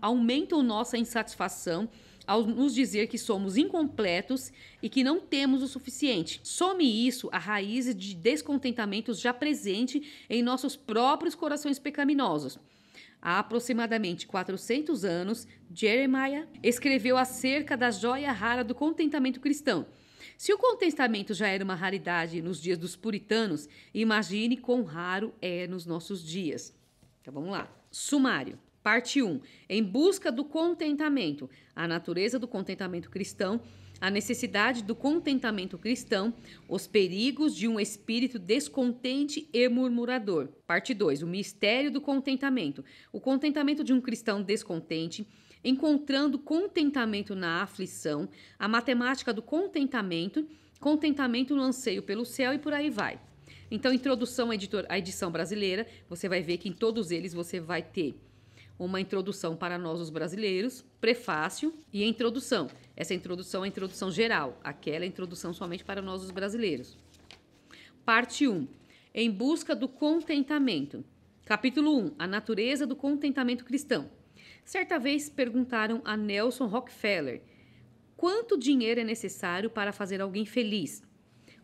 aumentam nossa insatisfação ao nos dizer que somos incompletos e que não temos o suficiente. Some isso a raiz de descontentamentos já presente em nossos próprios corações pecaminosos. Há aproximadamente 400 anos, Jeremiah escreveu acerca da joia rara do contentamento cristão. Se o contentamento já era uma raridade nos dias dos puritanos, imagine quão raro é nos nossos dias. Então vamos lá. Sumário. Parte 1. Em busca do contentamento. A natureza do contentamento cristão, a necessidade do contentamento cristão, os perigos de um espírito descontente e murmurador. Parte 2. O mistério do contentamento. O contentamento de um cristão descontente, encontrando contentamento na aflição, a matemática do contentamento, contentamento no anseio pelo céu e por aí vai. Então, introdução à edição brasileira, você vai ver que em todos eles você vai ter uma introdução para nós os brasileiros, prefácio e introdução. Essa introdução é a introdução geral, aquela é a introdução somente para nós os brasileiros. Parte 1. Em busca do contentamento. Capítulo 1. A natureza do contentamento cristão. Certa vez perguntaram a Nelson Rockefeller quanto dinheiro é necessário para fazer alguém feliz.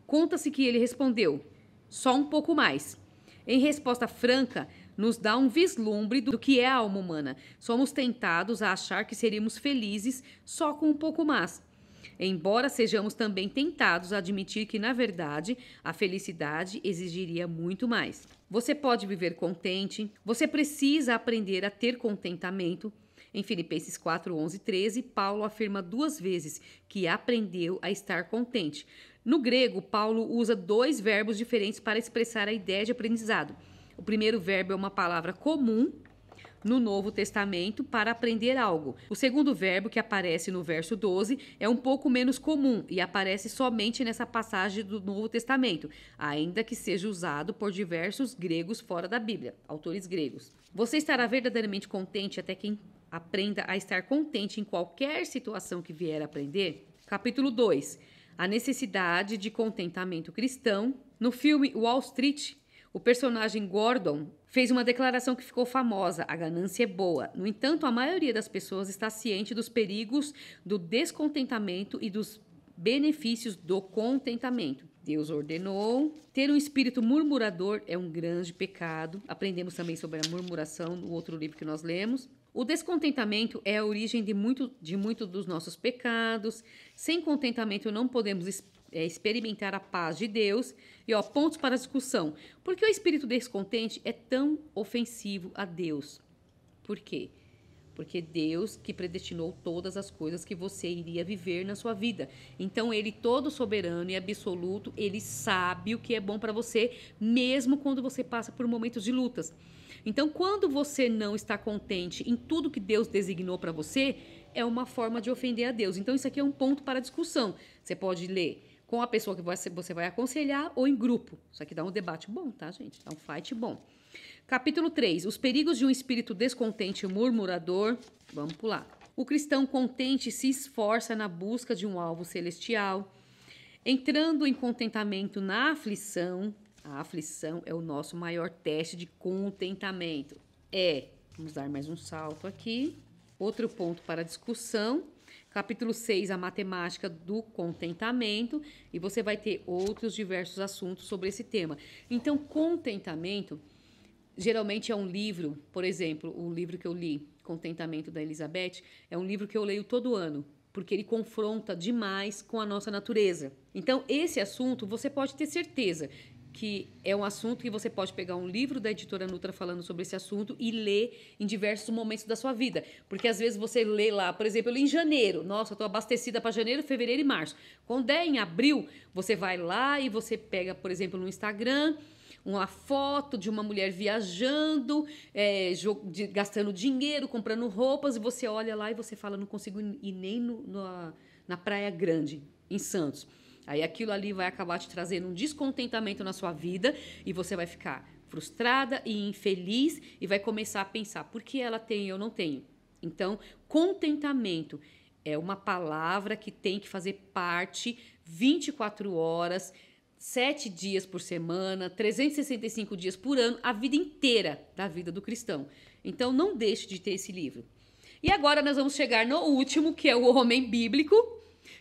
Conta-se que ele respondeu, só um pouco mais. Em resposta franca, nos dá um vislumbre do que é a alma humana. Somos tentados a achar que seríamos felizes só com um pouco mais. Embora sejamos também tentados a admitir que, na verdade, a felicidade exigiria muito mais. Você pode viver contente, você precisa aprender a ter contentamento. Em Filipenses 4, 11 e 13, Paulo afirma 2 vezes que aprendeu a estar contente. No grego, Paulo usa 2 verbos diferentes para expressar a ideia de aprendizado. O primeiro verbo é uma palavra comum no Novo Testamento para aprender algo. O segundo verbo, que aparece no verso 12, é um pouco menos comum e aparece somente nessa passagem do Novo Testamento, ainda que seja usado por diversos gregos fora da Bíblia, autores gregos. Você estará verdadeiramente contente até que aprenda a estar contente em qualquer situação que vier a aprender? Capítulo 2. A necessidade de contentamento cristão. No filme Wall Street, o personagem Gordon fez uma declaração que ficou famosa: a ganância é boa. No entanto, a maioria das pessoas está ciente dos perigos do descontentamento e dos benefícios do contentamento. Deus ordenou. Ter um espírito murmurador é um grande pecado. Aprendemos também sobre a murmuração no outro livro que nós lemos. O descontentamento é a origem de muito dos nossos pecados. Sem contentamento não podemos experimentar a paz de Deus. E pontos para a discussão. Por que o espírito descontente é tão ofensivo a Deus? Por quê? Porque Deus que predestinou todas as coisas que você iria viver na sua vida. Então, Ele, todo soberano e absoluto, Ele sabe o que é bom para você, mesmo quando você passa por momentos de lutas. Então, quando você não está contente em tudo que Deus designou para você, é uma forma de ofender a Deus. Então, isso aqui é um ponto para discussão. Você pode ler com a pessoa que você vai aconselhar ou em grupo. Isso aqui dá um debate bom, tá, gente? Dá um fight bom. Capítulo 3. Os perigos de um espírito descontente e murmurador. Vamos pular. O cristão contente se esforça na busca de um alvo celestial, entrando em contentamento na aflição. A aflição é o nosso maior teste de contentamento. Vamos dar mais um salto aqui. Outro ponto para discussão. Capítulo 6, a matemática do contentamento. E você vai ter outros diversos assuntos sobre esse tema. Então, contentamento, geralmente é um livro, por exemplo, o livro que eu li, Contentamento, da Elizabeth, é um livro que eu leio todo ano, porque ele confronta demais com a nossa natureza. Então, esse assunto, você pode ter certeza que é um assunto que você pode pegar um livro da editora Nutra falando sobre esse assunto e ler em diversos momentos da sua vida. Porque às vezes você lê lá, por exemplo, eu li em janeiro. Nossa, eu estou abastecida para janeiro, fevereiro e março. Quando é em abril, você vai lá e você pega, por exemplo, no Instagram, uma foto de uma mulher viajando, gastando dinheiro, comprando roupas, e você olha lá e você fala, não consigo ir nem na Praia Grande, em Santos. Aí aquilo ali vai acabar te trazendo um descontentamento na sua vida e você vai ficar frustrada e infeliz e vai começar a pensar, por que ela tem e eu não tenho? Então, contentamento é uma palavra que tem que fazer parte 24 horas, 7 dias por semana, 365 dias por ano, a vida inteira da vida do cristão. Então, não deixe de ter esse livro. E agora nós vamos chegar no último, que é o Homem Bíblico,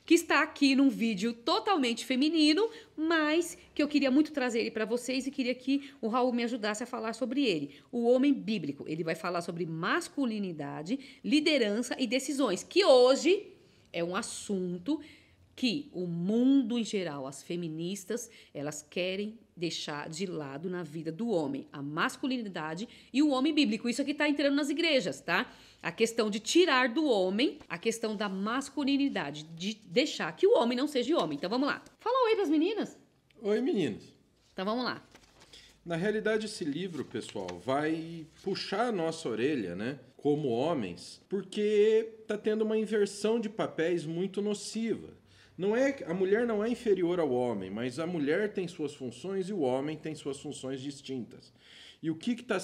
que está aqui num vídeo totalmente feminino, mas que eu queria muito trazer ele para vocês e queria que o Raul me ajudasse a falar sobre ele. O Homem Bíblico, ele vai falar sobre masculinidade, liderança e decisões, que hoje é um assunto que o mundo em geral, as feministas, elas querem deixar de lado na vida do homem, a masculinidade e o homem bíblico. Isso aqui está entrando nas igrejas, tá? A questão de tirar do homem a questão da masculinidade, de deixar que o homem não seja homem. Então vamos lá. Fala oi pras meninas. Oi, meninas. Então vamos lá. Na realidade, esse livro, pessoal, vai puxar a nossa orelha, né? Como homens, porque tá tendo uma inversão de papéis muito nociva. A mulher não é inferior ao homem, mas a mulher tem suas funções e o homem tem suas funções distintas. E o que está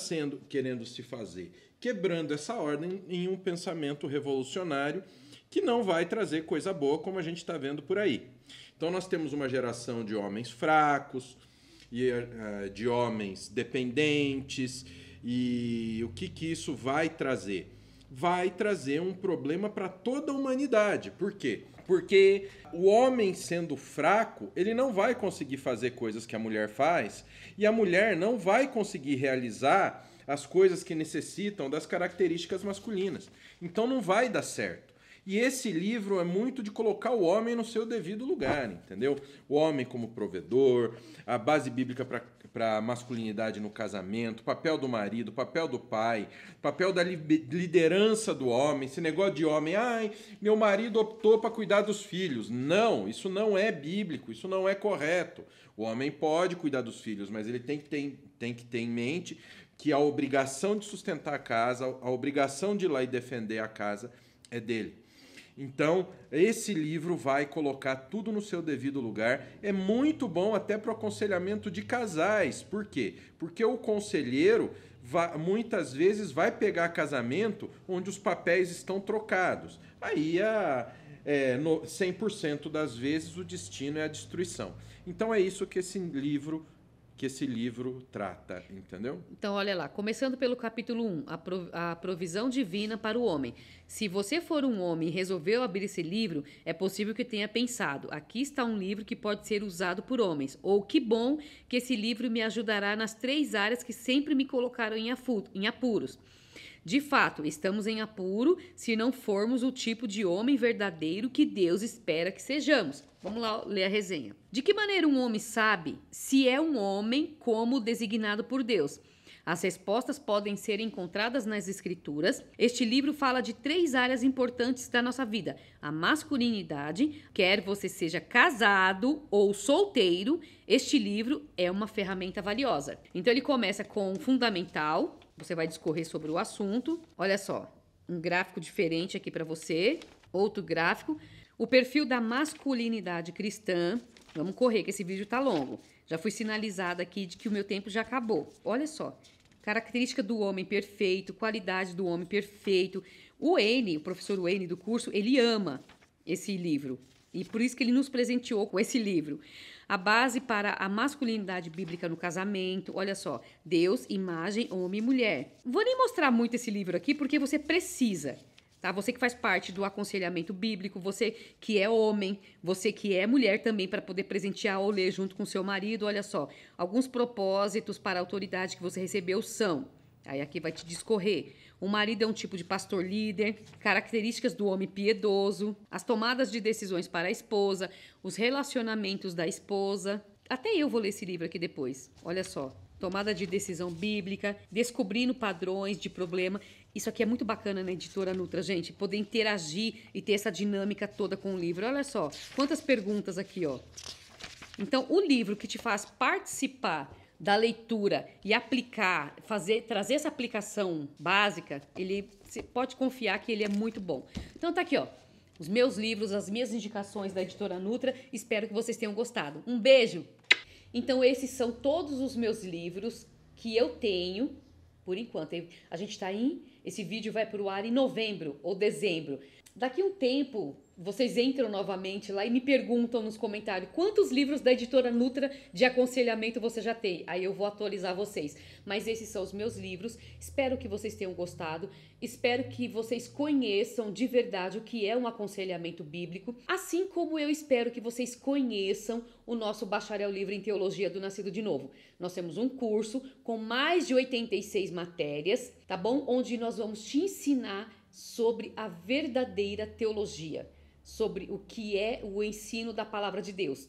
querendo se fazer? Quebrando essa ordem em um pensamento revolucionário que não vai trazer coisa boa, como a gente está vendo por aí. Então nós temos uma geração de homens fracos, e de homens dependentes, e o que isso vai trazer? Vai trazer um problema para toda a humanidade. Por quê? Porque o homem sendo fraco, ele não vai conseguir fazer coisas que a mulher faz, e a mulher não vai conseguir realizar as coisas que necessitam das características masculinas. Então não vai dar certo. E esse livro é muito de colocar o homem no seu devido lugar, entendeu? O homem como provedor, a base bíblica para a masculinidade no casamento, o papel do marido, o papel do pai, o papel da liderança do homem, esse negócio de homem, meu marido optou para cuidar dos filhos. Não, isso não é bíblico, isso não é correto. O homem pode cuidar dos filhos, mas ele tem que ter em mente que a obrigação de sustentar a casa, a obrigação de ir lá e defender a casa é dele. Então, esse livro vai colocar tudo no seu devido lugar. É muito bom até para o aconselhamento de casais. Por quê? Porque o conselheiro muitas vezes vai pegar casamento onde os papéis estão trocados. Aí, 100% das vezes, o destino é a destruição. Então, é isso que esse livro trata, entendeu? Então, olha lá, começando pelo capítulo 1, a provisão divina para o homem. Se você for um homem e resolveu abrir esse livro, é possível que tenha pensado, aqui está um livro que pode ser usado por homens. Ou que bom que esse livro me ajudará nas 3 áreas que sempre me colocaram em apuros. De fato, estamos em apuro se não formos o tipo de homem verdadeiro que Deus espera que sejamos. Vamos lá ler a resenha. De que maneira um homem sabe se é um homem como designado por Deus? As respostas podem ser encontradas nas Escrituras. Este livro fala de 3 áreas importantes da nossa vida. A masculinidade, quer você seja casado ou solteiro, este livro é uma ferramenta valiosa. Então ele começa com o fundamental. Você vai discorrer sobre o assunto. Olha só, um gráfico diferente aqui para você. Outro gráfico. O perfil da masculinidade cristã. Vamos correr, que esse vídeo tá longo. Já fui sinalizada aqui de que o meu tempo já acabou. Olha só. Característica do homem perfeito, qualidade do homem perfeito. O professor Wayne do curso, ele ama esse livro. E por isso que ele nos presenteou com esse livro. A base para a masculinidade bíblica no casamento. Olha só. Deus, imagem, homem e mulher. Vou nem mostrar muito esse livro aqui, porque você precisa. Tá? Você que faz parte do aconselhamento bíblico, você que é homem, você que é mulher também, para poder presentear ou ler junto com seu marido. Olha só, alguns propósitos para a autoridade que você recebeu são... Aí aqui vai te discorrer. O marido é um tipo de pastor líder, características do homem piedoso, as tomadas de decisões para a esposa, os relacionamentos da esposa. Até eu vou ler esse livro aqui depois. Olha só. Tomada de decisão bíblica, descobrindo padrões de problema. Isso aqui é muito bacana na Editora Nutra, gente. Poder interagir e ter essa dinâmica toda com o livro. Olha só, quantas perguntas aqui, ó. Então, o livro que te faz participar da leitura e aplicar, trazer essa aplicação básica, você pode confiar que ele é muito bom. Então tá aqui, ó, os meus livros, as minhas indicações da Editora Nutra. Espero que vocês tenham gostado. Um beijo! Então esses são todos os meus livros que eu tenho, por enquanto. Esse vídeo vai para o ar em novembro ou dezembro. Daqui a um tempo, vocês entram novamente lá e me perguntam nos comentários quantos livros da Editora Nutra de aconselhamento você já tem. Aí eu vou atualizar vocês. Mas esses são os meus livros. Espero que vocês tenham gostado. Espero que vocês conheçam de verdade o que é um aconselhamento bíblico. Assim como eu espero que vocês conheçam o nosso Bacharel Livre em Teologia do Nascido de Novo. Nós temos um curso com mais de 86 matérias, tá bom? Onde nós vamos te ensinar sobre a verdadeira teologia, sobre o que é o ensino da palavra de Deus.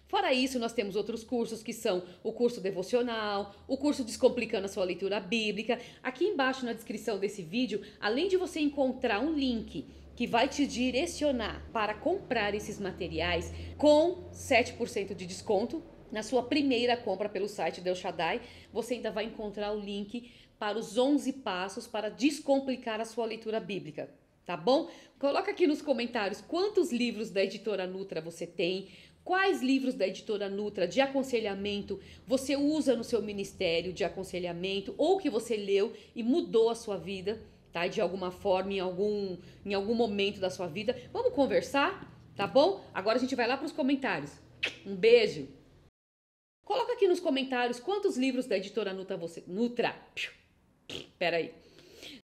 Fora isso, nós temos outros cursos que são o curso devocional, o curso Descomplicando a Sua Leitura Bíblica. Aqui embaixo na descrição desse vídeo, além de você encontrar um link que vai te direcionar para comprar esses materiais com 7% de desconto na sua primeira compra pelo site do El Shaddai, você ainda vai encontrar o link para os 11 passos para descomplicar a sua leitura bíblica, tá bom? Coloca aqui nos comentários quantos livros da Editora Nutra você tem, quais livros da Editora Nutra de aconselhamento você usa no seu ministério de aconselhamento ou que você leu e mudou a sua vida, tá? De alguma forma, em algum momento da sua vida. Vamos conversar, tá bom? Agora a gente vai lá para os comentários. Um beijo! Coloca aqui nos comentários quantos livros da Editora Nutra você... Pera aí.